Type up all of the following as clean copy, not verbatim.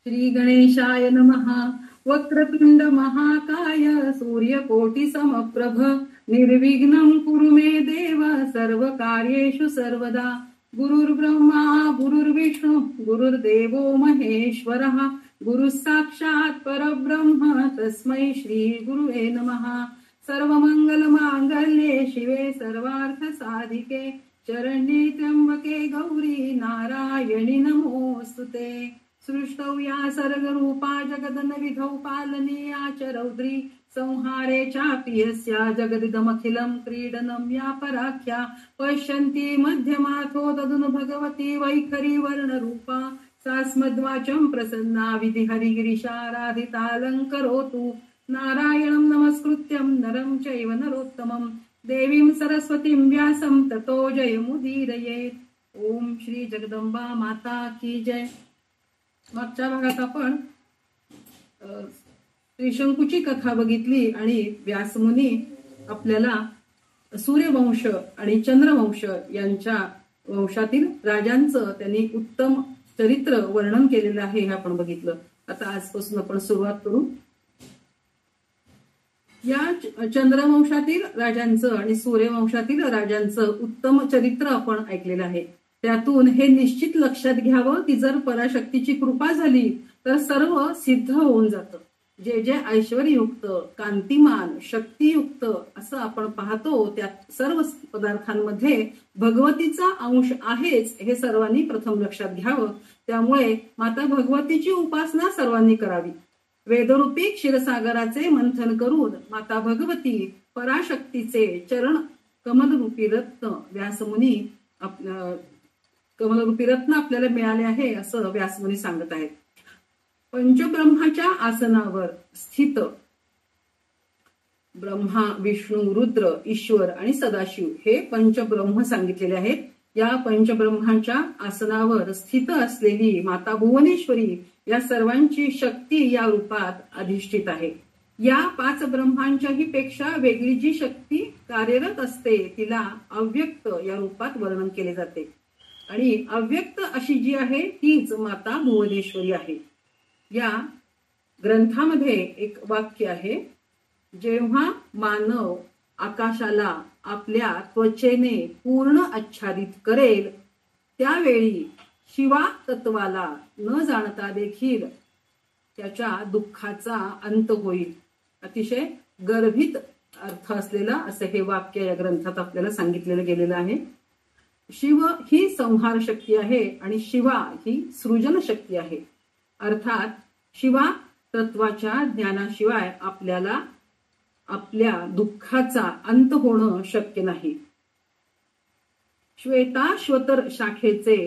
श्री गणेशाय नमः. वक्रतुंड महाकाय सूर्यकोटि समप्रभ निर्विघ्नं कुरु मे देव सर्वकार्येषु सर्वदा. गुरुर्ब्रह्मा गुरुर्विष्णू गुरुर्देवो महेश्वरः गुरुः साक्षात् परब्रह्म तस्मै श्री गुरुवे नमः. सर्वमंगलमांगल्ये शिवे सर्वार्थ साधिके शरण्ये त्र्यंबके गौरी नारायणी नमोस्तुते. सृष्टौ या सर्गरूपा जगदनविधौ पालनीया च रौद्री संहारे चापि यस्या जगदिदमखिलं क्रीडनं या पराख्या पश्यन्ति मध्यमाथो ददुनु भगवती वैखरी वर्णरूपा सा स्मद्वाचं प्रसन्ना विधिहरिगिरिशाराधितालङ्करोतु. नारायणं नमस्कृत्यं नरं चैव नरोत्तमं देवीं सरस्वतीं व्यासं ततो जयमुदीरयेत्. ओम श्री जगदंबा माता की जय. मागच्या भागात आपण त्रिशंकूची कथा बघितली आणि व्यासमुनी आपल्याला सूर्यवंश आणि चंद्रवंश यांच्या वंशातील राजांचं त्यांनी उत्तम चरित्र वर्णन केलेलं आहे हे आपण बघितलं. आता आजपासून आपण सुरुवात करू. या चंद्रवंशातील राजांचं आणि सूर्यवंशातील राजांचं उत्तम चरित्र आपण ऐकलेलं आहे. त्यातून हे निश्चित लक्षात घ्यावं की जर पराशक्तीची कृपा झाली तर सर्व सिद्ध होऊन जातं. जे जे ऐश्वर्ययुक्त कांतिमान शक्तियुक्त असं आपण पाहतो त्या सर्व पदार्थांमध्ये भगवतीचा अंश आहेच हे सर्वांनी प्रथम लक्षात घ्यावं. त्यामुळे माता भगवतीची उपासना सर्वांनी करावी. वेदरूपी क्षीरसागराचे मंथन करून माता भगवती पराशक्तीचे चरण कमलरूपी रत्न व्यासमुनी कमलरूपी रत्न आपल्याला मिळाले आहे असं व्यासमुनी सांगत आहेत. पंचब्रह्माच्या आसनावर स्थित ब्रह्मा विष्णू रुद्र ईश्वर आणि सदाशिव हे पंचब्रह्म सांगितलेले आहेत. या पंचब्रह्माच्या आसनावर स्थित असलेली माता भुवनेश्वरी या सर्वांची शक्ती या रूपात अधिष्ठित आहे. या पाच ब्रह्मांच्याही पेक्षा वेगळी जी शक्ती कार्यरत असते तिला अव्यक्त या रूपात वर्णन केले जाते आणि अव्यक्त अशी जी आहे तीच माता भुवनेश्वरी आहे. या ग्रंथामध्ये एक वाक्य आहे, जेव्हा मानव आकाशाला आपल्या त्वचेने पूर्ण आच्छादित करेल त्यावेळी शिवा तत्वाला न जाणता देखील त्याच्या दुःखाचा अंत होईल. अतिशय गर्भित अर्थ असलेलं असं हे वाक्य या ग्रंथात आपल्याला सांगितलेलं गेलेलं आहे. शिव ही संहार शक्ती आहे आणि शिवा ही सृजन शक्ती आहे. अर्थात शिवा तत्वाच्या ज्ञानाशिवाय आपल्याला आपल्या दुःखाचा अंत होणं शक्य नाही. श्वेताश्वतर शाखेचे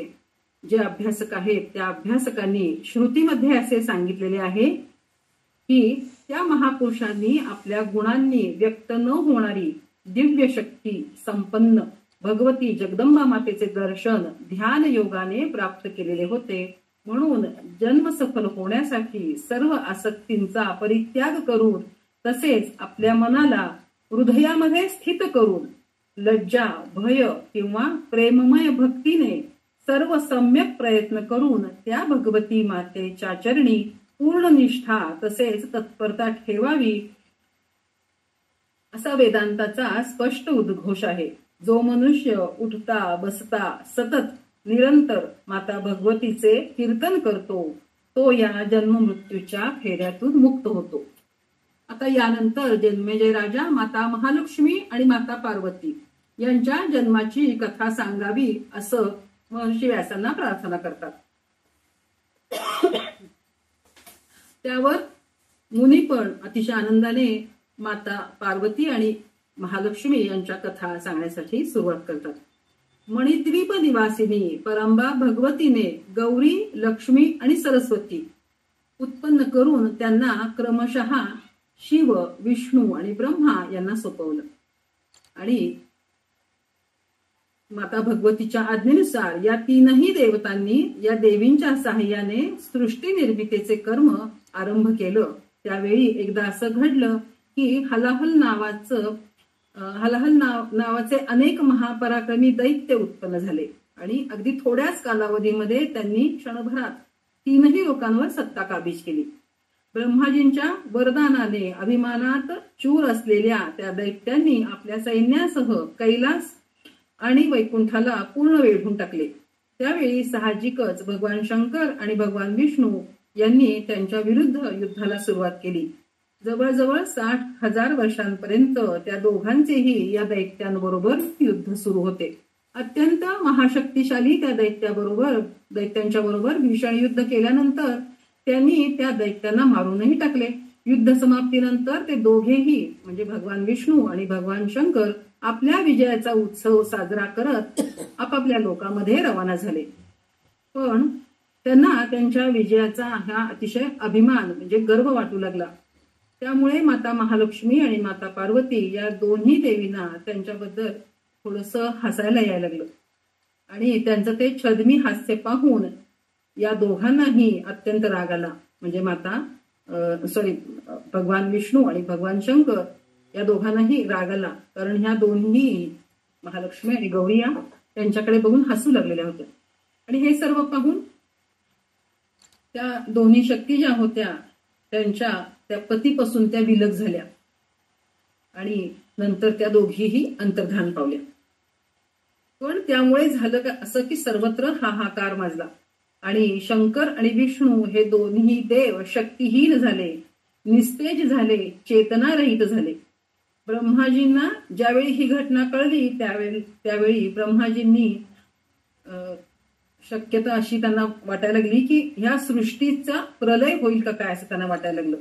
जे अभ्यासक आहेत त्या अभ्यासकांनी श्रुतीमध्ये असे सांगितलेले आहे की त्या महापुरुषांनी आपल्या गुणांनी व्यक्त न होणारी दिव्य शक्ती संपन्न भगवती जगदंबा मातेचे दर्शन ध्यान योगाने प्राप्त केलेले होते. म्हणून जन्म सफल होण्यासाठी सर्व आसक्तींचा परित्याग करून तसेच आपल्या मनाला हृदयामध्ये स्थित करून लज्जा भय किंवा प्रेममय भक्तीने सर्व सम्यक प्रयत्न करून त्या भगवती मातेच्या चरणी पूर्ण निष्ठा तसेच तत्परता ठेवावी असा वेदांताचा स्पष्ट उद्घोष आहे. जो मनुष्य उठता बसता सतत निरंतर माता भगवतीचे कीर्तन करतो तो या जन्म मृत्यूच्या फेऱ्यातून मुक्त होतो. आता यानंतर जन्मेजय राजा माता महालक्ष्मी आणि माता पार्वती यांच्या जन्माची कथा सांगावी असं महर्षी व्यासांना प्रार्थना करतात. त्यावर मुनी पण अतिशय आनंदाने माता पार्वती आणि महालक्ष्मी यांच्या कथा सांगण्यासाठी सुरुवात करतात. मणिद्वीप निवासिनी परंबा भगवतीने गौरी लक्ष्मी आणि सरस्वती उत्पन्न करून त्यांना क्रमशः शिव विष्णू आणि ब्रह्मा यांना सोपवलं आणि माता भगवतीच्या आज्ञेनुसार या तीनही देवतांनी या देवींच्या सहाय्याने सृष्टी निर्मितीचे कर्म आरंभ केलं. त्यावेळी एकदा असं घडलं की हलाहल नावाचे अनेक महापराक्रमी दैत्य उत्पन्न झाले आणि अगदी थोड्याच कालावधीमध्ये त्यांनी क्षणभरात तीनही लोकांवर सत्ता काबीज केली. ब्रह्माजींच्या वरदानाने अभिमानात चूर असलेल्या त्या दैत्यांनी आपल्या सैन्यासह कैलास आणि वैकुंठाला पूर्ण वेढून टाकले. त्यावेळी साहजिकच भगवान शंकर आणि भगवान विष्णू यांनी त्यांच्या विरुद्ध युद्धाला सुरुवात केली. जवळजवळ 60,000 वर्षांपर्यंत त्या दोघांचेही या दैत्यांबरोबर युद्ध सुरू होते. अत्यंत महाशक्तिशाली त्या दैत्यांच्या बरोबर भीषण युद्ध केल्यानंतर त्यांनी त्या दैत्यांना मारूनही टाकले. युद्ध समाप्तीनंतर ते दोघेही म्हणजे भगवान विष्णू आणि भगवान शंकर आपल्या विजयाचा उत्सव साजरा करत आपापल्या लोकांमध्ये रवाना झाले. पण त्यांना त्यांच्या विजयाचा हा अतिशय अभिमान म्हणजे गर्व वाटू लागला. त्यामुळे माता महालक्ष्मी आणि माता पार्वती या दोन्ही देवींना त्यांच्याबद्दल थोडंसं हसायला यायला लागलं आणि त्यांचं ते छद्मी हास्य पाहून या दोघांनाही अत्यंत राग आला. म्हणजे भगवान विष्णू आणि भगवान शंकर या दोघांनाही राग आला, कारण ह्या दोन्ही महालक्ष्मी आणि गौरी या त्यांच्याकडे बघून हसू लागलेल्या होत्या. आणि हे सर्व पाहून त्या दोन्ही शक्ती ज्या होत्या त्या पतीपासून त्या विलग झाल्या आणि नंतर त्या दोघीही अंतर्धान पावल्या. पण त्यामुळे झालं का असं की सर्वत्र हाहाकार माजला आणि शंकर आणि विष्णू हे दोन्ही देव शक्तिहीन झाले, निस्तेज झाले, चेतनारहित झाले. ब्रह्माजींना ज्यावेळी ही घटना कळली त्यावेळी ब्रह्माजींनी शक्यता अशी त्यांना वाटायला लागली की ह्या सृष्टीचा प्रलय होईल का काय असं त्यांना वाटायला लागलं.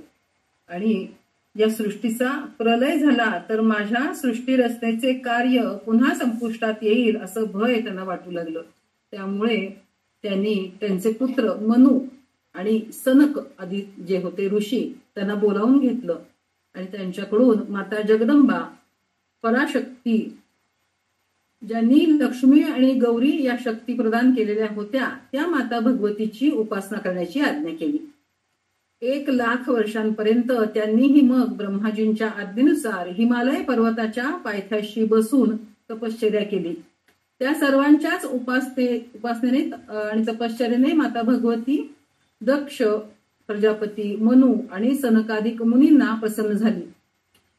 आणि या सृष्टीचा प्रलय झाला तर माझ्या सृष्टी रचनेचे कार्य पुन्हा संपुष्टात येईल असं भय त्यांना वाटू लागलं. त्यामुळे त्यांनी त्यांचे पुत्र मनु आणि सनक आदी जे होते ऋषी त्यांना बोलावून घेतलं आणि त्यांच्याकडून माता जगदंबा पराशक्ती ज्यांनी लक्ष्मी आणि गौरी या शक्ती प्रदान केलेल्या होत्या त्या माता भगवतीची उपासना करण्याची आज्ञा केली. 1,00,000 वर्षांपर्यंत त्यांनीही मग ब्रह्माजींच्या आज्ञेनुसार हिमालय पर्वताच्या पायथ्याशी बसून तपश्चर्या केली. त्या सर्वांच्याच उपासनेने आणि तपश्चर्याने माता भगवती दक्ष प्रजापती मनु आणि सनकादिक मुनींना प्रसन्न झाली.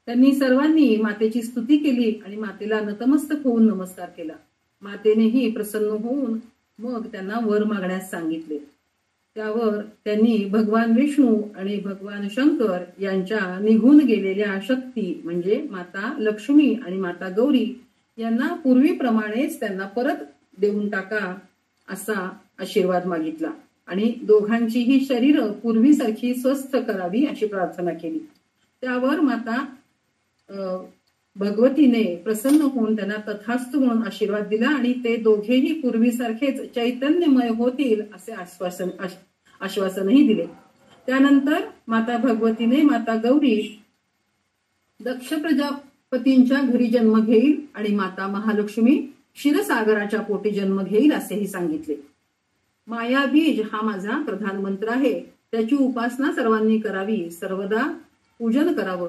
त्यांनी सर्वांनी मातेची स्तुती केली आणि मातेला नतमस्तक होऊन नमस्कार केला. मातेनेही प्रसन्न होऊन मग त्यांना वर मागण्यास सांगितले. त्यावर त्यांनी भगवान विष्णू आणि भगवान शंकर यांच्या निघून गेलेल्या शक्ती म्हणजे माता लक्ष्मी आणि माता गौरी यांना पूर्वीप्रमाणेच त्यांना परत देऊन टाका असा आशीर्वाद मागितला आणि दोघांचीही शरीरं पूर्वीसारखी स्वस्थ करावी अशी प्रार्थना केली. त्यावर माता भगवतीने प्रसन्न होऊन त्यांना तथास्तु म्हणून आशीर्वाद दिला आणि ते दोघेही पूर्वीसारखेच चैतन्यमय होतील असे आश्वासनही दिले. त्यानंतर माता भगवतीने माता गौरी दक्ष प्रजापतींच्या घरी जन्म घेईल आणि माता महालक्ष्मी क्षीरसागराच्या पोटी जन्म घेईल असेही सांगितले. मायाबीज हा माझा प्रधान मंत्र आहे, त्याची उपासना सर्वांनी करावी, सर्वदा पूजन करावं,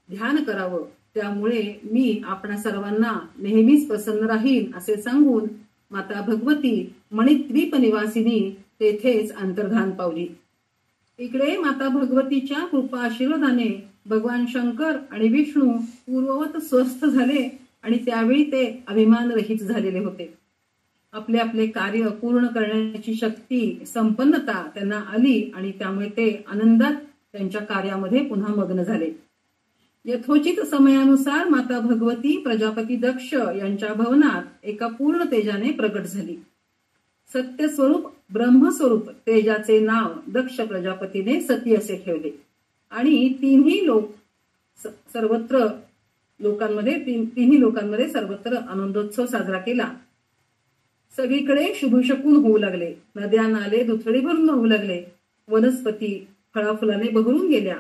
ध्यान करावं, त्यामुळे मी आपणा सर्वांना नेहमीच प्रसन्न राहील असे सांगून माता भगवती मणिद्वीप निवासिनी तेथेच अंतर्धान पावली. इकडे माता भगवतीच्या कृपा आशीर्वादाने भगवान शंकर आणि विष्णू पूर्ववत स्वस्थ झाले आणि त्यावेळी ते अभिमान रहित झालेले होते. आपले आपले कार्य पूर्ण करण्याची शक्ती संपन्नता त्यांना आली आणि त्यामुळे ते आनंदात त्यांच्या कार्यामध्ये पुन्हा मग्न झाले. यथोचित समयानुसार माता भगवती प्रजापती दक्ष यांच्या भवनात एका पूर्ण तेजाने प्रकट झाली. सत्यस्वरूप ब्रह्मस्वरूप तेजाचे नाव दक्ष प्रजापतीने सती असे ठेवले आणि तिन्ही लोकांमध्ये सर्वत्र आनंदोत्सव साजरा केला. सगळीकडे शुभशकून होऊ लागले. नद्या नाले दुथडी भरून वाहू लागले. वनस्पती फळाफुलाने बहरून गेल्या.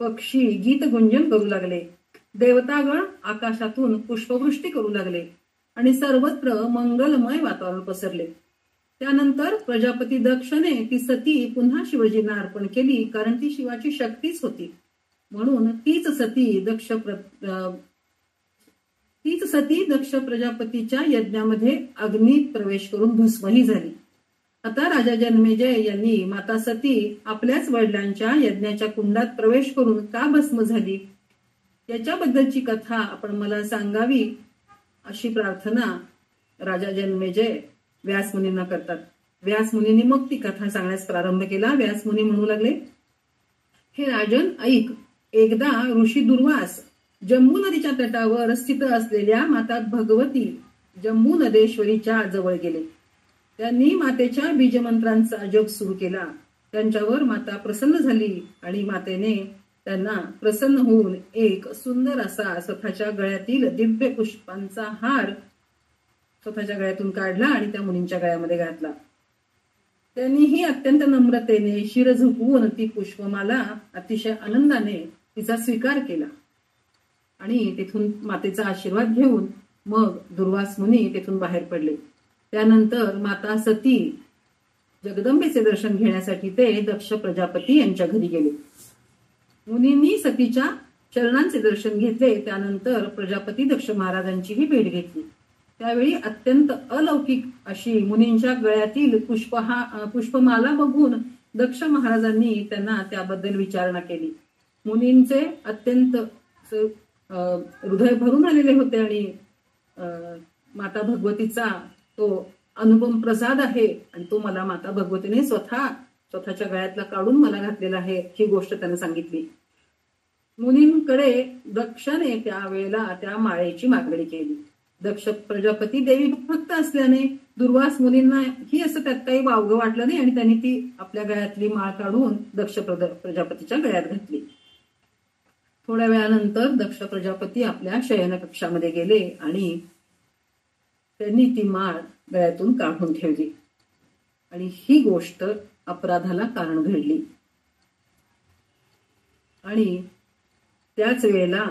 पक्षी गीत गुंजन करू लागले. देवतागण आकाशातून पुष्पवृष्टी करू लागले आणि सर्वत्र मंगलमय वातावरण पसरले. त्यानंतर प्रजापती दक्षने ती सती पुन्हा शिवजींना अर्पण केली, कारण ती शिवाची शक्तीच होती. म्हणून तीच सती दक्ष प्रजापतीच्या यज्ञामध्ये अग्नीत प्रवेश करून भस्मही झाली. आता राजा जन्मेजय यांनी माता सती आपल्याच वडिलांच्या यज्ञाच्या कुंडात प्रवेश करून का भस्म झाली याच्याबद्दलची कथा आपण मला सांगावी अशी प्रार्थना राजा जन्मेजय व्यास मुनींना करतात. व्यास मुनींनी मग ती कथा सांगण्यास प्रारंभ केला. व्यास मुनी म्हणू लागले, हे राजन ऐक, एकदा ऋषी दुर्वास जम्बू नदीच्या तटावर स्थित असलेल्या माता भगवती जम्बू नदेश्वरीच्या जवळ गेले. त्यांनी मातेच्या बीजमंत्रांचा जप सुरू केला. त्यांच्यावर माता प्रसन्न झाली आणि मातेने त्यांना प्रसन्न होऊन एक सुंदर असा स्वतःच्या गळ्यातील दिव्य पुष्पांचा हार स्वतःच्या गळ्यातून काढला आणि त्या मुनींच्या गळ्यामध्ये घातला. त्यांनीही अत्यंत नम्रतेने शिर झुकवून ती पुष्पमाला अतिशय आनंदाने तिचा स्वीकार केला आणि तेथून मातेचा आशीर्वाद घेऊन मग दुर्वास मुनी तेथून बाहेर पडले. त्यानंतर माता सती जगदंबेचे दर्शन घेण्यासाठी ते दक्ष प्रजापती यांच्या घरी गेले. मुनींनी सतीच्या चरणांचे दर्शन घेतले. त्यानंतर प्रजापती दक्ष महाराजांचीही भेट घेतली. त्यावेळी अत्यंत अलौकिक अशी मुनींच्या गळ्यातील पुष्पमाला बघून दक्ष महाराजांनी त्यांना त्याबद्दल विचारणा केली. मुनींचे अत्यंत हृदय भरून आलेले होते आणि माता भगवतीचा तो अनुपम प्रसाद आहे आणि तो मला माता भगवतीने स्वतःच्या गळ्यातला काढून मला घातलेला आहे ही गोष्ट त्याने सांगितली. मुनींकडे दक्षने त्यावेळेला त्या माळेची मागणी केली. दक्ष प्रजापती देवी भक्त असल्याने दुर्वास मुनींना ही असं त्यात काही वावगं वाटलं नाही आणि त्यांनी ती आपल्या गळ्यातली माळ काढून दक्ष प्रजापतीच्या गळ्यात घातली. थोड्या वेळानंतर दक्ष प्रजापती आपल्या शयन कक्षामध्ये गेले आणि त्यांनी ती माळ गळ्यातून काढून ठेवली आणि ही गोष्ट अपराधाला कारण घडली. आणि त्याच वेळेला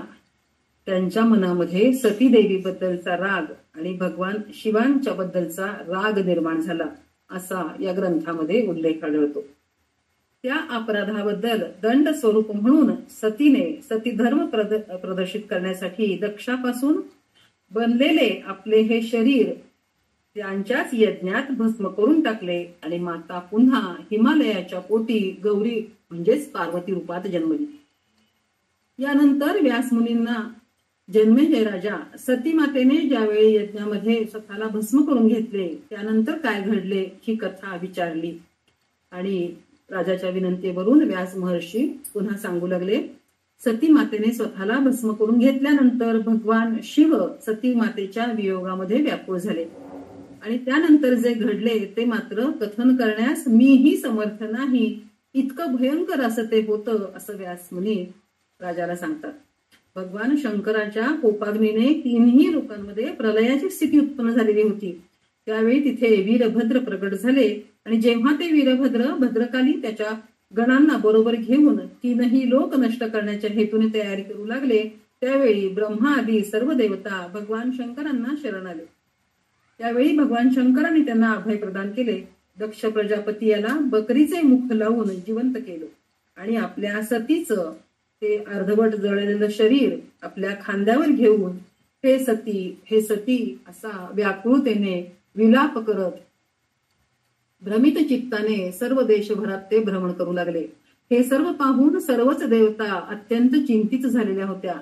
त्यांच्या मनामध्ये सतीदेवीबद्दलचा राग आणि भगवान शिवांच्या बद्दलचा राग निर्माण झाला असा या ग्रंथामध्ये उल्लेख आढळतो. त्या अपराधाबद्दल दंड स्वरूप म्हणून सतीने सतीधर्म प्रदर्शित करण्यासाठी दक्षापासून बनलेले आपले हे शरीर त्यांच्याच यज्ञात भस्म करून टाकले आणि माता पुन्हा हिमालयाच्या पोटी गौरी म्हणजेच पार्वती रूपात जन्मली. यानंतर व्यास मुनींना जन्मेजय राजा सती मातेने ज्यावेळी यज्ञामध्ये स्वतःला भस्म करून घेतले त्यानंतर काय घडले ही कथा विचारली आणि राजाच्या विनंतीवरून व्यास महर्षी पुन्हा सांगू लागले. सती मातेने स्वतःला भस्म करून घेतल्यानंतर भगवान शिव सती मातेच्या वियोगामध्ये व्याकुळ झाले आणि त्यानंतर जे घडले ते मात्र कथन करण्यास मीही समर्थ नाही, इतकं भयंकर असं ते होतं असं व्यास मुनी राजाला सांगतात. भगवान शंकराच्या कोपाग्नीने तीनही लोकांमध्ये प्रलयाची स्थिती उत्पन्न झालेली होती. त्यावेळी तिथे वीरभद्र प्रकट झाले आणि जेव्हा ते वीरभद्र भद्रकाली त्याच्या गणांना बरोबर घेऊन तीनही लोक नष्ट करण्याच्या हेतूने तयारी करू लागले त्यावेळी ब्रह्मा आदी सर्व देवता भगवान शंकरांना शरण आले. त्यावेळी भगवान शंकरांनी त्यांना अभय प्रदान केले. दक्ष प्रजापती याला बकरीचे मुख लावून जिवंत केलं आणि आपल्या सतीचं ते अर्धवट जळलेलं शरीर आपल्या खांद्यावर घेऊन हे सती असा व्याकुळतेने विलाप करत भ्रमित चित्ताने सर्व देशभरात ते भ्रमण करू लागले. हे सर्व पाहून सर्वच देवता अत्यंत चिंतित झालेल्या होत्या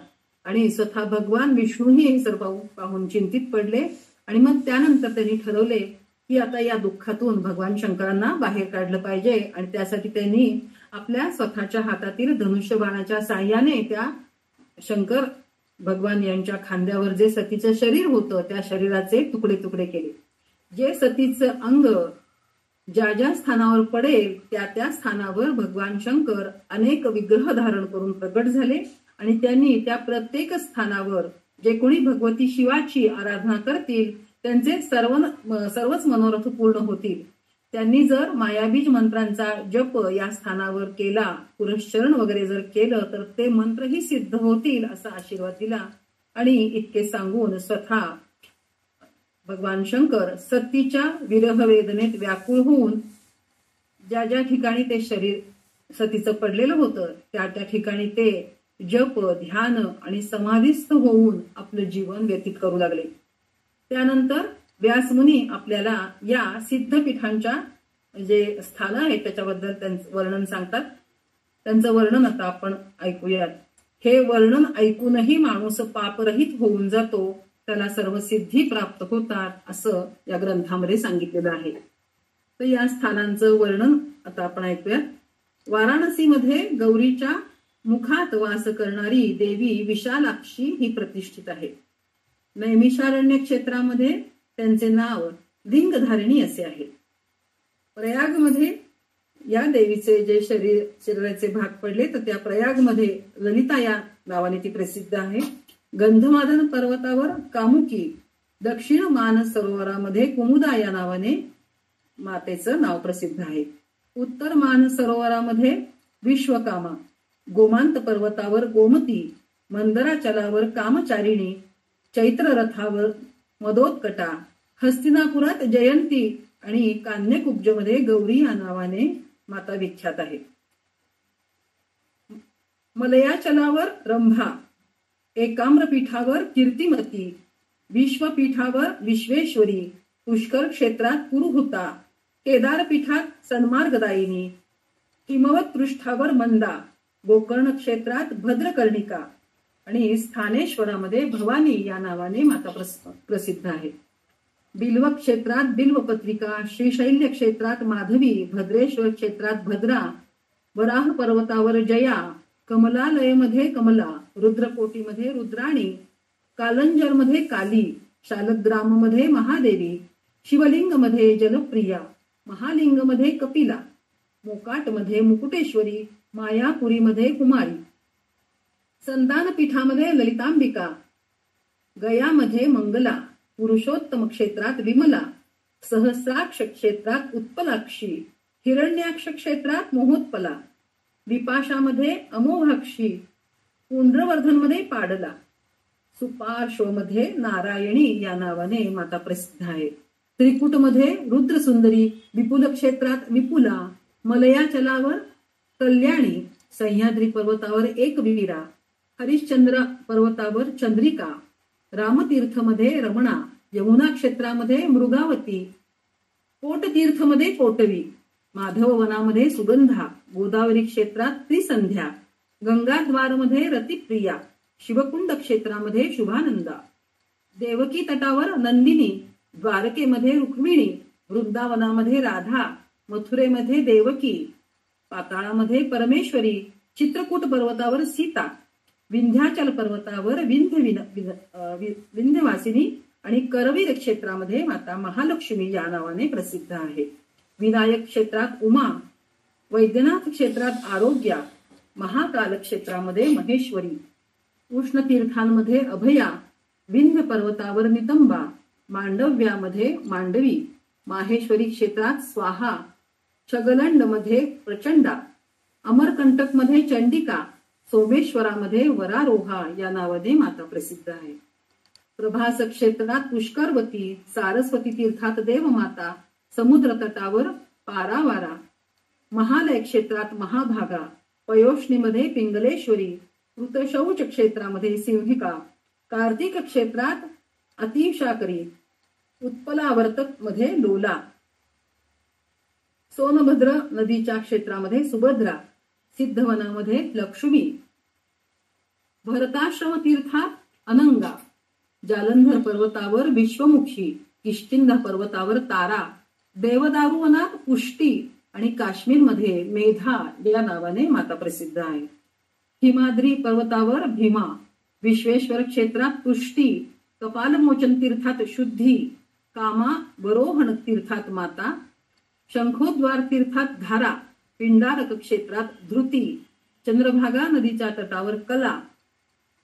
आणि स्वतः भगवान विष्णूही हे सर्व पाहून चिंतित पडले आणि मग त्यानंतर त्यांनी ठरवले की आता या दुःखातून भगवान शंकरांना बाहेर काढलं पाहिजे आणि त्यासाठी त्यांनी आपल्या स्वतःच्या हातातील धनुष्यबाणाच्या साह्याने त्या शंकर भगवान यांच्या खांद्यावर जे सतीचं शरीर होतं त्या शरीराचे तुकडे तुकडे केले. जे सतीचं अंग ज्या ज्या स्थानावर पडेल त्या त्या स्थानावर भगवान शंकर अनेक विग्रह धारण करून प्रकट झाले आणि त्यांनी त्या प्रत्येक स्थानावर जे कोणी भगवती शिवाची आराधना करतील त्यांचे सर्वच मनोरथ पूर्ण होतील. त्यांनी जर मायाबीज मंत्रांचा जप या स्थानावर केला, पुरश्चरण वगैरे जर केलं तर ते मंत्रही सिद्ध होतील असा आशीर्वाद दिला आणि इतके सांगून स्वतः भगवान शंकर सतीच्या विरह वेदनेत व्याकुळ होऊन ज्या ज्या ठिकाणी ते शरीर सतीचं पडलेलं होतं त्या त्या ठिकाणी ते जप, ध्यान आणि समाधीस्थ होऊन आपलं जीवन व्यतीत करू लागले. त्यानंतर व्यासमुनी आपल्याला या सिद्धपीठांच्या जे स्थान आहेत त्याच्याबद्दल त्यांचं वर्णन सांगतात. त्यांचं वर्णन आता आपण ऐकूयात. हे वर्णन ऐकूनही माणूस पापरहित होऊन जातो, त्याला सर्व सिद्धी प्राप्त होतात असं या ग्रंथामध्ये सांगितलेलं आहे. तर या स्थानांचं वर्णन आता आपण ऐकूयात. वाराणसीमध्ये गौरीच्या मुखात वास करणारी देवी विशालाक्षी ही प्रतिष्ठित आहे. नैमिषारण्य क्षेत्रामध्ये त्यांचे नाव लिंगधारिणी असे आहे. प्रयागमध्ये या देवीचे जे शरीराचे भाग पडले तर त्या प्रयागमध्ये ललिता या नावाने ती प्रसिद्ध आहे. गंधमादन पर्वतावर कामुकी, दक्षिण मानस सरोवरामध्ये कुमुदा या नावाने मातेचं नाव प्रसिद्ध आहे. उत्तर मानस सरोवरामध्ये विश्वकामा, गोमांत पर्वतावर गोमती, मंदराचलावर कामचारिणी, चैत्र रथावर मदोत्कटा, हस्तिनापुरात जयंती आणि कान्यकुब्जमध्ये गौरी या नावाने माता विख्यात आहे. मलयाचलावर रंभा, एकाम्रपीठावर कीर्तिमती, विश्वपीठावर विश्वेश्वरी, पुष्कर क्षेत्रात पुरुहुता, केदारपीठात सन्मार्गदायिनी, हिमवत पृष्ठावर मंदा, गोकर्ण क्षेत्रात भद्रकर्णिका आणि स्थानेश्वरामध्ये भवानी या नावाने माता प्रसिद्ध आहे. बिल्व क्षेत्रात बिल्वपत्रिका, श्रीशैल्य क्षेत्रात माधवी, भद्रेश्वर क्षेत्रात भद्रा, वराह पर्वतावर जया, कमलालयमध्ये कमला, रुद्रकोटीमध्ये रुद्राणी, कालंजरमध्ये काली, शालग्राममध्ये महादेवी, शिवलिंगमध्ये जलप्रिया, महालिंगमध्ये कपिला, मोकाटमध्ये मुकुटेश्वरी, मायापुरीमध्ये कुमारी, संदानपीठामध्ये ललितांबिका, गयामध्ये मंगला, पुरुषोत्तम क्षेत्रात विमला, सहस्राक्ष क्षेत्रात उत्पलाक्षी, हिरण्याक्ष क्षेत्रात मोहोत्पला, विपाशामध्ये अमोघाक्षी, पुंड्रवर्धनमध्ये पाडला, सुपार्श्वमध्ये नारायणी या नावाने माता प्रसिद्ध आहे. त्रिकुटमध्ये रुद्रसुंदरी, विपुल क्षेत्रात विपुला, मलयाचलावर कल्याणी, सह्याद्री पर्वतावर एकवीरा, हरिश्चंद्र पर्वतावर चंद्रिका, रामतीर्थमध्ये रमणा, यमुना क्षेत्रामध्ये मृगावती, कोटतीर्थमध्ये कोटवी, माधववनामध्ये सुगंधा, गोदावरी क्षेत्रात त्रिसंध्या, गंगाद्वारमध्ये रतिप्रिया, शिवकुंड क्षेत्रामध्ये शुभानंदा, देवकी तटावर नंदिनी, द्वारकेमध्ये रुक्मिणी, वृंदावनामध्ये राधा, मथुरेमध्ये देवकी, पाताळामध्ये परमेश्वरी, चित्रकूट पर्वतावर सीता, विंध्याचल पर्वतावर विंध्यवासिनी आणि करवीर क्षेत्रामध्ये माता महालक्ष्मी या नावाने प्रसिद्ध आहे. विनायक क्षेत्रात उमा, वैद्यनाथ क्षेत्रात आरोग्या, महाकाल क्षेत्रामध्ये महेश्वरी, उष्ण तीर्थांमध्ये अभया, विंध्य पर्वतावर नितंबा, मांडव्यामध्ये मांडवी, माहेश्वरी क्षेत्रात स्वाहा, छगलंड मध्ये प्रचंडा, अमरकंटक मध्ये चंडिका, सोमेश्वरामध्ये वरारोहा या नावाने माता प्रसिद्ध आहे. प्रभास क्षेत्रात पुष्करवती, सारस्वती तीर्थात देवमाता, समुद्र तटावर पारावारा, महालय क्षेत्रात महाभागा, पयोष्णीमध्ये पिंगलेश्वरी, ऋतशौच क्षेत्रामध्ये सिंहिका, कार्तिक क्षेत्रात अतिशाकरी, उत्पलावर्तक मध्ये लोला, सोनभद्र नदीच्या क्षेत्रामध्ये सुभद्रा, सिद्धवनामध्ये लक्ष्मी, भरताश्रम तीर्थात अनंगा, जालंधर पर्वतावर विश्वमुखी, किष्किंधा पर्वतावर तारा, देवदारुवनात पुष्टी आणि काश्मीरमध्ये मेधा या नावाने माता प्रसिद्ध आहे. हिमाद्री पर्वतावर भीमा, विश्वेश्वर क्षेत्रात पुष्टी, कपालमोचन तीर्थात शुद्धी, कामा वरोहण तीर्थात माता, शंखोद्वार तीर्थात धारा, पिंडारक क्षेत्रात धृती, चंद्रभागा नदीच्या तटावर कला,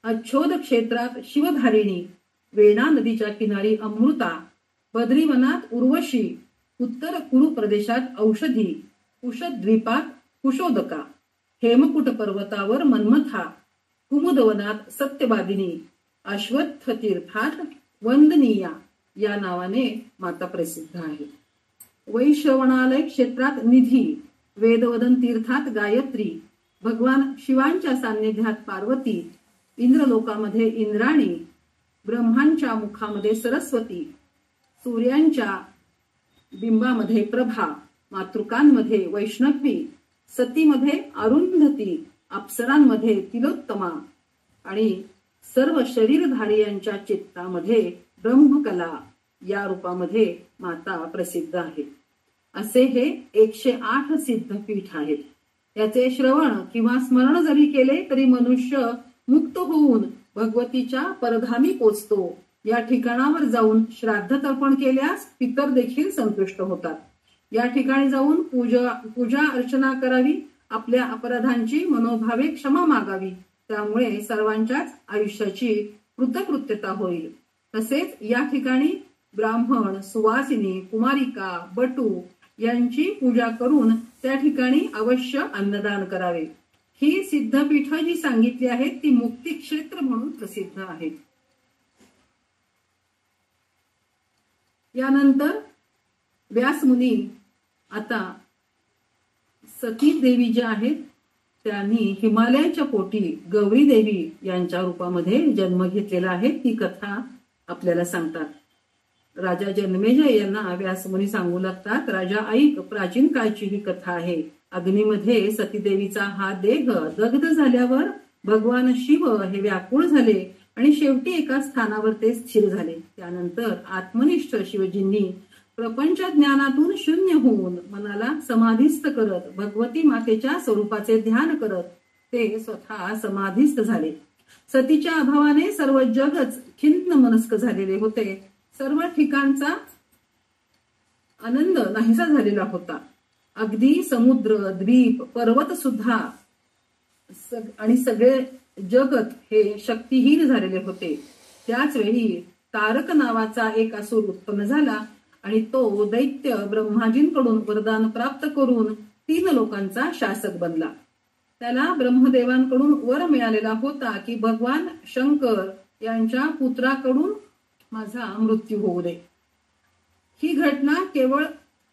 अच्छोद क्षेत्रात शिवधारिणी, वेणा नदीच्या किनारी अमृता, बद्रीवनात उर्वशी, उत्तर कुरु प्रदेशात औषधी, कुशद्वीपात कुशोदका, हेमकुट पर्वतावर मन्मथा, कुमुदवनात सत्यवादिनी, अश्वत्थ तीर्थात वंदनीया या नावाने माता प्रसिद्ध आहे. वैश्रवणालय क्षेत्रात निधी, वेदवदन तीर्थात गायत्री, भगवान शिवांच्या सान्निध्यात पार्वती, इंद्रलोकामध्ये इंद्राणी, ब्रह्मांच्या मुखामध्ये सरस्वती, सूर्यांच्या बिंबामध्ये प्रभा, मातृकांमध्ये वैष्णवी, सतीमध्ये अरुंधती, अप्सरांमध्ये तिलोत्तमा आणि सर्व शरीरधारियांच्या चित्तामध्ये ब्रह्मकला या रूपामध्ये माता प्रसिद्ध आहे. असे हे 108 सिद्धपीठ आहेत. याचे श्रवण किंवा स्मरण जरी केले तरी मनुष्य मुक्त होऊन भगवतीच्या परधामी पोचतो. या ठिकाणावर जाऊन श्राद्ध तर्पण केल्यास पितर देखील संतुष्ट होतात. या ठिकाणी जाऊन पूजा अर्चना करावी, आपल्या अपराधांची मनोभावे क्षमा मागावी. त्यामुळे सर्वांच्याच आयुष्याची कृतकृत्यता होईल. तसेच या ठिकाणी ब्राह्मण, सुवासिनी, कुमारिका, बटू यांची पूजा करून त्या ठिकाणी अवश्य अन्नदान करावे. ही सिद्धपीठ जी सांगितली आहेत ती मुक्ती क्षेत्र म्हणून प्रसिद्ध आहेत. यानंतर व्यासमुनी आता सती देवी ज्या आहेत त्यांनी हिमालयाच्या पोटी गौरी देवी यांच्या रूपामध्ये जन्म घेतलेला आहे ती कथा आपल्याला सांगतात. राजा जन्मेजय यांना व्यासमुनी सांगू लागतात, राजा ऐक, प्राचीन काळची ही कथा आहे. अग्नीमध्ये सतीदेवीचा हा देह दग्ध झाल्यावर भगवान शिव हे व्याकुळ झाले आणि शेवटी एका स्थानावर ते स्थिर झाले. त्यानंतर आत्मनिष्ठ शिवजींनी प्रपंच ज्ञानातून शून्य होऊन मनाला समाधिस्थ करत भगवती मातेच्या स्वरूपाचे ध्यान करत ते स्वतः समाधिस्थ झाले. सतीच्या अभावाने सर्व जगच खिन्न मनस्क झालेले होते. सर्व ठिकाणचा आनंद नाहीसा झालेला होता. अगदी समुद्र, द्वीप, पर्वत सुद्धा आणि सगळे जगत हे शक्तिहीन झालेले होते. त्याच वेळी तारक नावाचा एक असुर उत्पन्न झाला आणि तो दैत्य ब्रह्माजींकडून वरदान प्राप्त करून 3 लोकांचा शासक बनला. त्याला ब्रह्मदेवांकडून वर मिळालेला होता की भगवान शंकर यांच्या पुत्राकडून माझा मृत्यू होऊ दे. ही घटना केवळ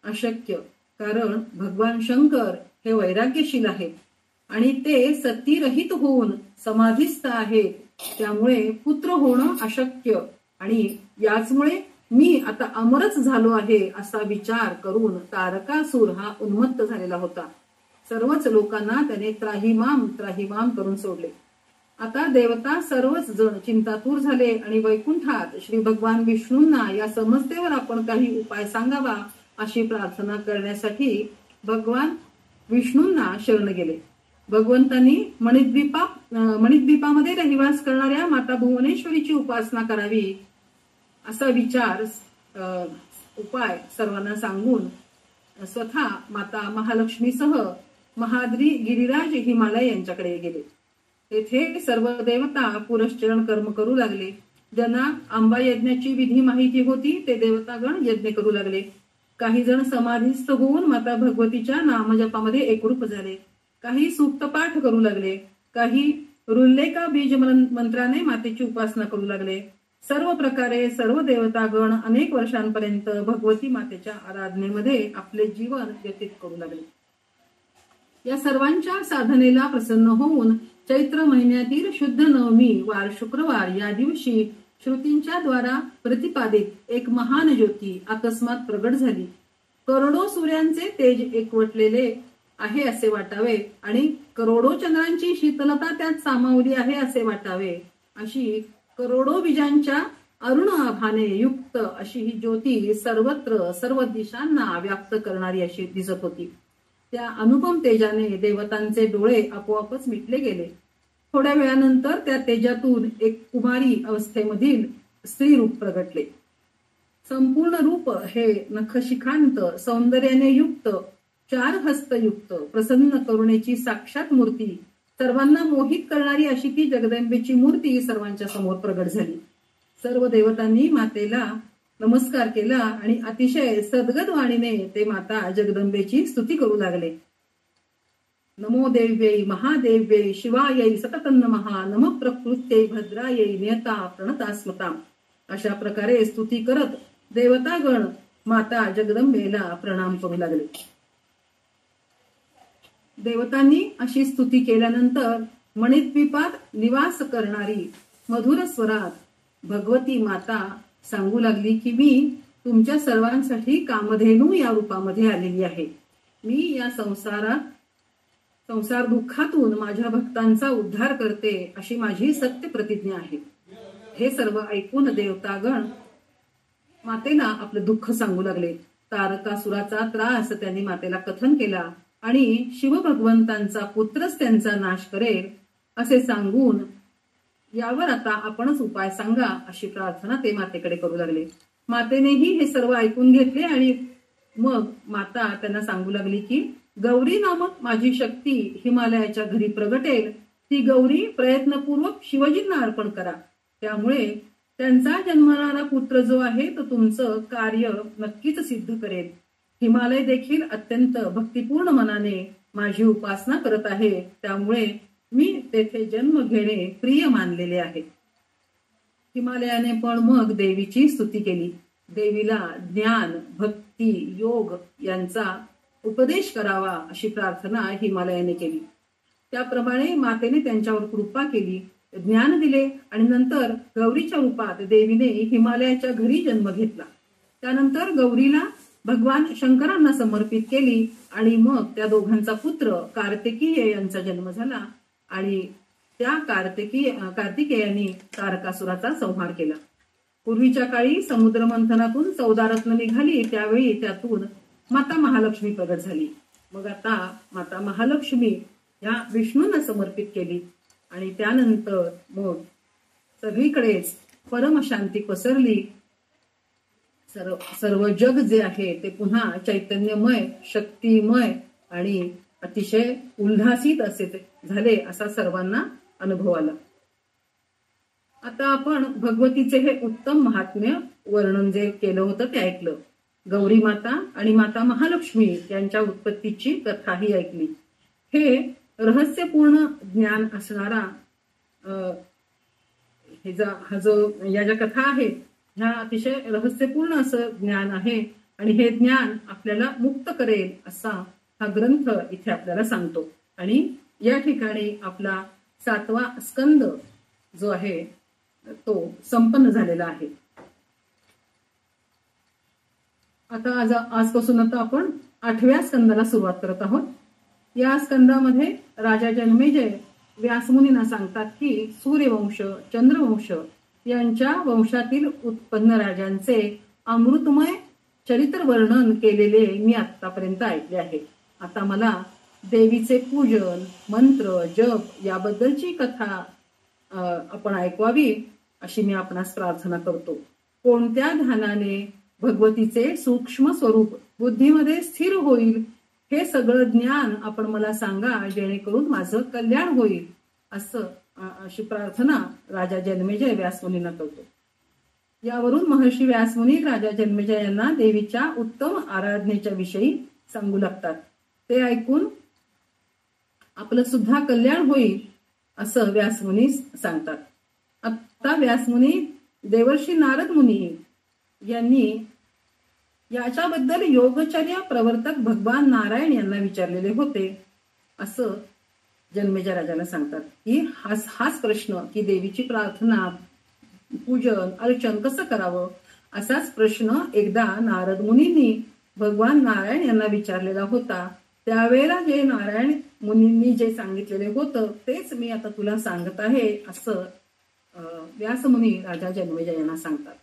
अशक्य, कारण भगवान शंकर हे वैराग्यशील आहेत आणि ते सतीरहित होऊन समाधिस्थ आहेत. त्यामुळे पुत्र होणं अशक्य आणि याचमुळे मी आता अमरच झालो आहे असा विचार करून तारकासूर हा उन्मत्त झालेला होता. सर्वच लोकांना त्याने त्राहिमाम त्राहिमाम करून सोडले. आता देवता सर्वच जण चिंतातूर झाले आणि वैकुंठात श्री भगवान विष्णूंना या समस्येवर आपण काही उपाय सांगावा अशी प्रार्थना करण्यासाठी भगवान विष्णूंना शरण गेले. भगवंतांनी मणिद्वीपामध्ये रहिवास करणाऱ्या माता भुवनेश्वरीची उपासना करावी असा विचार उपाय सर्वांना सांगून स्वतः माता महालक्ष्मीसह महाद्री गिरिराज हिमालय यांच्याकडे गेले. तेथे सर्व देवता पुरश्चरण कर्म करू लागले. ज्यांना आंबा यज्ञाची विधी माहिती होती ते देवतागण यज्ञ करू लागले. काही जण समाधीस्थ होऊन माता भगवतीच्या नामजपामध्ये एकरूप झाले. काही सूक्त पाठ करू लागले. काही रुल्लेका बीज मंत्राने मातेची उपासना करू लागले. सर्व प्रकारे सर्व देवतागण अनेक वर्षांपर्यंत भगवती मातेच्या आराधनेमध्ये आपले जीवन व्यतीत करू लागले. या सर्वांच्या साधनेला प्रसन्न होऊन चैत्र महिन्यातील शुद्ध नवमी वार शुक्रवार या दिवशी श्रुतींच्या द्वारा प्रतिपादित एक महान ज्योती अकस्मात प्रगट झाली. करोडो सूर्यांचे तेज एकवटलेले आहे असे वाटावे आणि करोडो चंद्रांची शीतलता त्यात सामावली आहे असे वाटावे. अशी करोडो बीजांच्या अरुण आभाने युक्त अशी ही ज्योती सर्वत्र सर्व दिशांना व्याप्त करणारी अशी दिसत होती. त्या अनुपम तेजाने देवतांचे डोळे आपोआपच मिटले गेले. थोड्या वेळानंतर त्या तेजातून एक कुमारी अवस्थेमधील स्त्री रूप प्रगटले. संपूर्ण रूप हे नखशिखांत सौंदर्याने युक्त 4 हस्तयुक्त प्रसन्न करुणेची साक्षात मूर्ती, सर्वांना मोहित करणारी अशी ती जगदंबेची मूर्ती सर्वांच्या समोर प्रगट झाली. सर्व देवतांनी मातेला नमस्कार केला आणि अतिशय सद्गत वाणीने ते माता जगदंबेची स्तुती करू लागले. नमो देव्यै महादेव्यै शिवायै सततं नमः नमः प्रकृत्यै भद्रायै नियता प्रणतास्मताम्. अशा प्रकारे स्तुती करत देवतागण माता जगदंबेला प्रणाम करू लागले. देवतांनी अशी स्तुती केल्यानंतर मणिद्वीपात निवास करणारी मधुर स्वरात भगवती माता सांगू लागली की मी तुमच्या सर्वांसाठी कामधेनू या रूपामध्ये आलेली आहे. मी या संसार दुःखातून माझ्या भक्तांचा उद्धार करते अशी माझी सत्य प्रतिज्ञा आहे. हे सर्व ऐकून देवतागण मातेला आपलं दुःख सांगू लागले. तारकासुराचा त्रास त्यांनी मातेला कथन केला आणि शिवभगवंतांचा पुत्रच त्यांचा नाश करेल असे सांगून यावर आता आपणच उपाय सांगा अशी प्रार्थना ते मातेकडे करू लागले. मातेनेही हे सर्व ऐकून घेतले आणि मग माता त्यांना सांगू लागली की गौरी नामक माझी शक्ती हिमालयाच्या घरी प्रगटेल. ती गौरी प्रयत्नपूर्वक शिवजींना अर्पण करा. त्यामुळे त्यांचा जन्मणारा पुत्र जो आहे तो तुमचं कार्य नक्कीच सिद्ध करेल. हिमालय देखील अत्यंत भक्तिपूर्ण मनाने माझी उपासना करत आहे. त्यामुळे मी तेथे जन्म घेणे प्रिय मानलेले आहे. हिमालयाने पण मग देवीची स्तुती केली. देवीला ज्ञान, भक्ती, योग यांचा उपदेश करावा अशी प्रार्थना हिमालयाने केली. त्याप्रमाणे मातेने त्यांच्यावर कृपा केली, ज्ञान दिले आणि नंतर गौरीच्या रूपात देवीने हिमालयाच्या घरी जन्म घेतला. त्यानंतर गौरीला भगवान शंकरांना समर्पित केली आणि मग त्या दोघांचा पुत्र कार्तिकेय यांचा जन्म झाला आणि त्या कार्तिकेयाने तारकासुराचा संहार केला. पूर्वीच्या काळी समुद्र मंथनातून 14 रत्न निघाली. त्यावेळी त्यातून माता महालक्ष्मी प्रगट झाली. मग आता माता महालक्ष्मी या विष्णूंना समर्पित केली आणि त्यानंतर मग सगळीकडेच परमशांती पसरली. सर्व जग जे आहे ते पुन्हा चैतन्यमय, शक्तिमय आणि अतिशय उल्हासित असे झाले असा सर्वांना अनुभव आला. आता आपण भगवतीचे हे उत्तम महात्म्य वर्णन जे केलं होतं ते ऐकलं. गौरी माता आणि माता महालक्ष्मी यांच्या उत्पत्तीची कथाही ऐकली. हे रहस्यपूर्ण ज्ञान असणारा या ज्या कथा आहेत ह्या अतिशय रहस्यपूर्ण असं ज्ञान आहे आणि हे ज्ञान आपल्याला मुक्त करेल असा हा ग्रंथ इथे आपल्याला सांगतो. आणि या ठिकाणी आपला 7वा स्कंद जो आहे तो संपन्न झालेला आहे. आजपासून आता आपण 8व्या स्कंदाला सुरुवात करत आहोत. या स्कंदामध्ये राजा जन्मेजय व्यासमुनींना सांगतात की सूर्यवंश, चंद्रवंश यांच्या वंशातील उत्पन्न राजांचे अमृतमय चरित्र वर्णन केलेले मी आतापर्यंत ऐकले आहे. आता मला देवीचे पूजन, मंत्र, जप याबद्दलची कथा आपण ऐकवावी अशी मी आपणास प्रार्थना करतो. कोणत्या ध्यानाने भगवतीचे सूक्ष्म स्वरूप बुद्धीमध्ये स्थिर होईल हे सगळं ज्ञान आपण मला सांगा, जेणेकरून माझं कल्याण होईल अशी प्रार्थना राजा जन्मेजय व्यासमुनींना करतो. यावरून महर्षी व्यासमुनी राजा जन्मेजय यांना देवीच्या उत्तम आराधनेच्या विषयी सांगू लागतात. ते ऐकून आपलं सुद्धा कल्याण होईल असं व्यासमुनी सांगतात. आता व्यासमुनी देवर्षी नारद मुनी यांनी याच्याबद्दल योगचर्या प्रवर्तक भगवान नारायण यांना विचारलेले होते असं जन्मेजय राजाला सांगतात की हाच प्रश्न की देवीची प्रार्थना, पूजन, अर्चन कसं करावं असाच प्रश्न एकदा नारद मुनींनी भगवान नारायण यांना विचारलेला होता. त्यावेळेला जे नारायण मुनींनी जे सांगितलेले होतं तेच मी आता तुला सांगत आहे असं व्यासमुनी राजा जन्मेजय यांना सांगतात.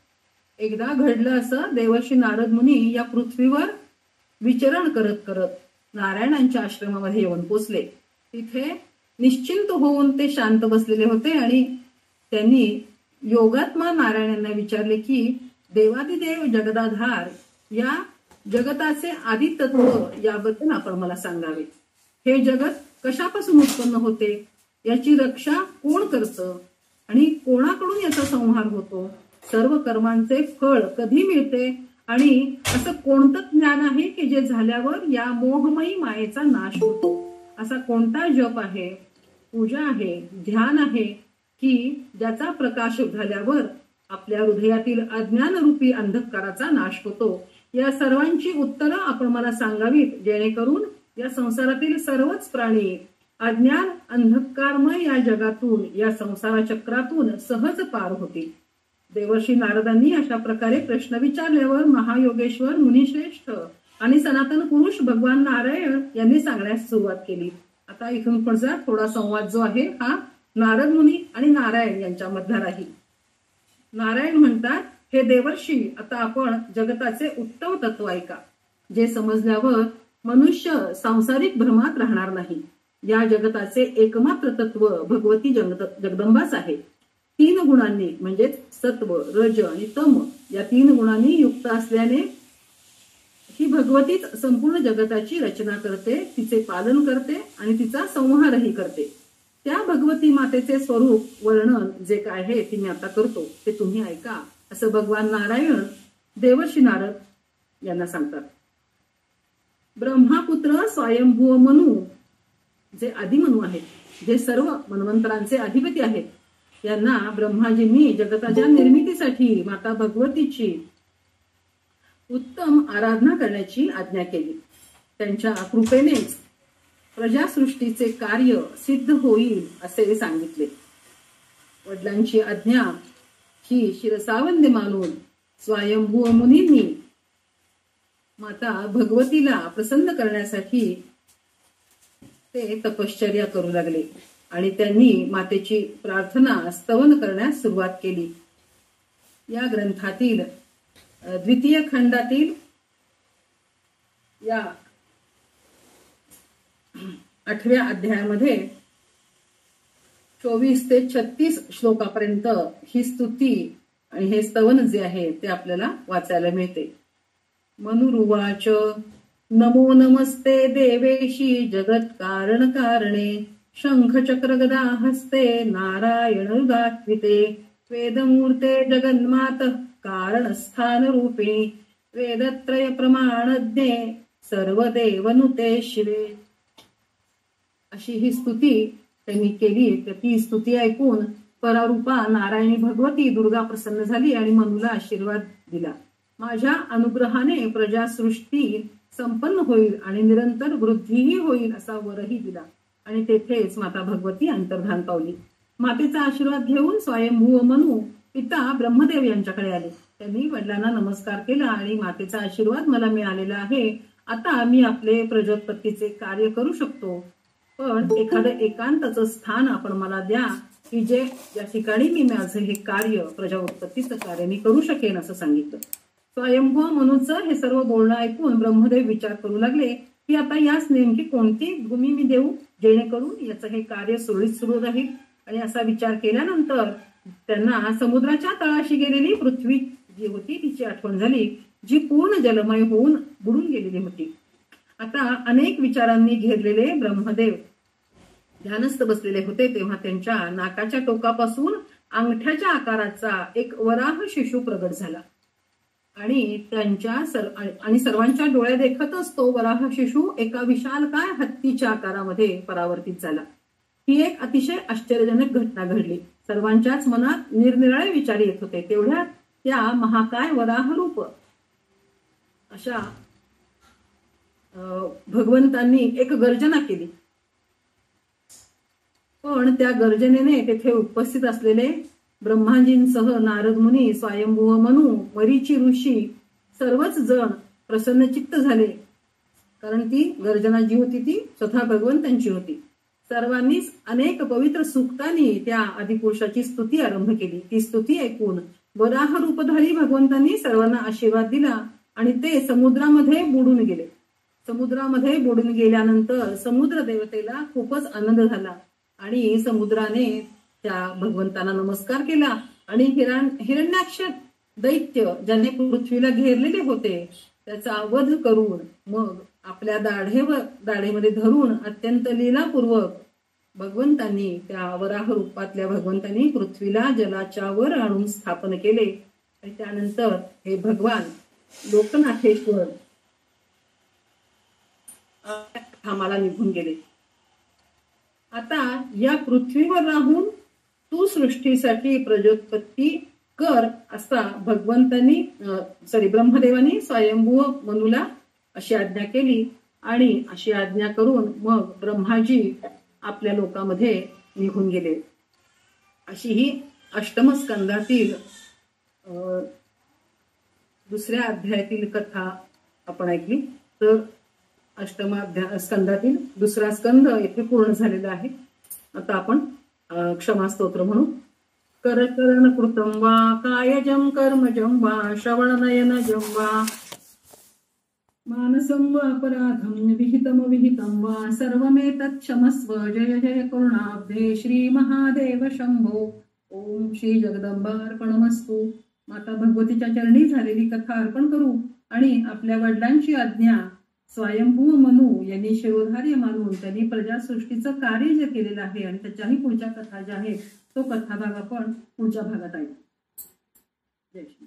एकदा घडलं असं, देवर्षी नारद मुनी या पृथ्वीवर विचरण करत करत नारायणांच्या आश्रमामध्ये येऊन पोचले. तिथे निश्चिंत होऊन ते शांत बसलेले होते आणि त्यांनी योगात्मा नारायणांना विचारले की देवादिदेव जगदाधार या जगताचे आदितत्व याबद्दल आपण मला सांगावे. हे जगत कशापासून उत्पन्न होते, याची रक्षा कोण करतं आणि कोणाकडून याचा संहार होतो, सर्व कर्मांचे फळ कधी मिळते आणि असं कोणतं ज्ञान आहे की जे झाल्यावर या मोहमयी मायेचा नाश होतो. असा कोणता जप आहे, पूजा आहे, ध्यान आहे की ज्याचा प्रकाश झाल्यावर आपल्या हृदयातील अज्ञानरूपी अंधकाराचा नाश होतो. या सर्वांची उत्तरं आपण मला सांगावीत, जेणेकरून या संसारातील सर्वच प्राणी अज्ञान अंधकारमय या जगातून, या संसार चक्रातून सहज पार होतील. देवर्षी नारदांनी अशा प्रकारे प्रश्न विचारल्यावर महायोगेश्वर मुनिश्रेष्ठ आणि सनातन पुरुष भगवान नारायण यांनी सांगण्यास सुरुवात केली. आता इथून पुढचा थोडा संवाद जो आहे हा नारद मुनी आणि नारायण यांच्यामधला राहील. नारायण म्हणतात, हे देवर्षी, आता आपण जगताचे उत्तम तत्व ऐका, जे समजल्यावर मनुष्य सांसारिक भ्रमात राहणार नाही. या जगताचे एकमात्र तत्व भगवती जगदंबाच आहे. 3 गुणांनी म्हणजेच सत्व, रज आणि तम या 3 गुणांनी युक्त असल्याने ही भगवतीच संपूर्ण जगताची रचना करते, तिचे पालन करते आणि तिचा संहारही करते. त्या भगवती मातेचे स्वरूप वर्णन जे काय आहे ते मी आता करतो, ते तुम्ही ऐका, असं भगवान नारायण देवर्षी नारद यांना सांगतात. ब्रह्मापुत्र स्वयंभू मनु, जे आदिमनु आहेत, जे सर्व मन्वंतरांचे अधिपती आहेत, यांना ब्रह्माजींनी जगताच्या निर्मितीसाठी माता भगवतीची उत्तम आराधना करण्याची आज्ञा केली. त्यांच्या कृपेनेच प्रजासृष्टीचे कार्य सिद्ध होईल असे सांगितले. वडिलांची आज्ञा ही शिरसावंद मानून स्वयंभू मुनींनी माता भगवतीला प्रसन्न करण्यासाठी ते तपश्चर्या करू लागले आणि त्यांनी मातेची प्रार्थना स्तवन करण्यास सुरुवात केली. या ग्रंथातील द्वितीय खंडातील या 8व्या अध्यायामध्ये 24 ते 36 श्लोकापर्यंत ही स्तुती आणि हे स्तवन जे आहे ते आपल्याला वाचायला मिळते. मनुरुवाच नमो नमस्ते देवेशी जगत कारण कारणे शंख चक्र गदा हस्ते नारायण गात्विते वेदमूर्ते जगन्मात कारण स्थान रूपिणी वेदत्रय प्रमाणज्ञे सर्व देवनुते शिवे. अशी ही स्तुती त्यांनी केली. ती स्तुती ऐकून परारूपा नारायणी भगवती दुर्गा प्रसन्न झाली आणि मनुला आशीर्वाद दिला. माझ्या अनुग्रहाने प्रजासृष्टी संपन्न होईल आणि निरंतर वृद्धीही होईल असा वरही दिला आणि तेथेच माता भगवती अंतर्धान पावली. मातेचा आशीर्वाद घेऊन स्वयंभू मनु पिता ब्रह्मदेव यांच्याकडे आले. त्यांनी वडिलांना नमस्कार केला आणि मातेचा आशीर्वाद मला मिळालेला आहे, आता मी आपले प्रजोत्पत्तीचे कार्य करू शकतो, पण एखादं एकांताचं स्थान आपण मला द्या की जे या ठिकाणी मी माझे हे कार्य प्रजा उत्पत्तीचं कार्य मी करू शकेन असं सांगितलं. स्वयंभू मनुचं हे सर्व बोलणं ऐकून ब्रह्मदेव विचार करू लागले की आता यास नेमकी कोणती भूमी मी देऊ जेणेकरून याचं हे कार्य सुरळीत सुरू राहील. आणि असा विचार केल्यानंतर त्यांना समुद्राच्या तळाशी गेलेली पृथ्वी जी होती तिची आठवण झाली, जी पूर्ण जलमय होऊन बुडून गेलेली होती. आता अनेक विचारांनी घेरलेले ब्रह्मदेव ध्यानस्थ बसलेले होते तेव्हा त्यांच्या नाकाच्या टोकापासून अंगठ्याच्या आकाराचा एक वराह शिशु प्रगट झाला आणि सर्वांच्या डोळ्या देखतच तो वराह शिशु एका विशालकाय हत्तीच्या आकारामध्ये परावर्तित झाला. ही एक अतिशय आश्चर्यजनक घटना घडली. सर्वांच्याच मनात निरनिराळे विचार येत होते. तेवढ्या त्या महाकाय वराहरूप अशा भगवंतांनी एक गर्जना केली, पण त्या गर्जनेने तेथे उपस्थित असलेले ब्रह्माजींसह नारद मुनी, स्वयंभू मनु, मरीची ऋषी सर्वच जण प्रसन्नचित्त झाले, कारण ती गर्जना जी होती ती स्वतः भगवंतांची होती. सर्वांनीच अनेक पवित्र सूक्तांनी त्या आदिपुरुषाची स्तुती आरंभ केली. ती स्तुती ऐकून वराह रूपधारी भगवंतांनी सर्वांना आशीर्वाद दिला आणि ते समुद्रामध्ये बुडून गेले. समुद्रामध्ये बुडून गेल्यानंतर समुद्र देवतेला खूपच आनंद झाला आणि समुद्राने त्या भगवंतांना नमस्कार केला आणि हिरण्याक्ष दैत्य ज्याने पृथ्वीला घेरलेले होते त्याचा वध करून मग आपल्या दाढेमध्ये धरून अत्यंत लीलापूर्वक भगवंतांनी त्या वराह रूपातल्या भगवंतांनी पृथ्वीला जलाच्या वर आणून स्थापन केले आणि त्यानंतर हे भगवान लोकनाथेश्वर धामाला निघून गेले. आता या पृथ्वीवर राहून तू सृष्टीसाठी प्रजोत्पत्ती कर असा ब्रह्मदेवानी स्वयंभू मनुला अशी आज्ञा केली आणि अशी आज्ञा करून मग ब्रह्माजी आपल्या लोकांमध्ये निघून गेले. अशी ही अष्टम स्कंदातील 2ऱ्या अध्यायातील कथा आपण ऐकली. तर स्कंदातील दुसरा स्कंद येथे पूर्ण झालेला आहे. आता आपण क्षमा स्तोत्र म्हणू. करचरण कृतं वा कायजं कर्मजं वा श्रवणनयनजं वा मानसं वा अपराधं विहितं वा सर्वमेतत् क्षमस्व. जय जय करुणाब्धे श्री महादेव शंभो. ओम श्री जगदंबार्पणमस्तु. माता भगवतीच्या चरणी झालेली कथा अर्पण करू आणि आपल्या वडिलांची आज्ञा स्वयंभू मनू यांनी शिरोधार्य मानून त्यांनी प्रजासृष्टीचं कार्य जे केलेलं आहे आणि त्याच्याही पुढच्या कथा ज्या आहेत तो कथा भाग आपण पुढच्या भागात ऐकू. जय श्री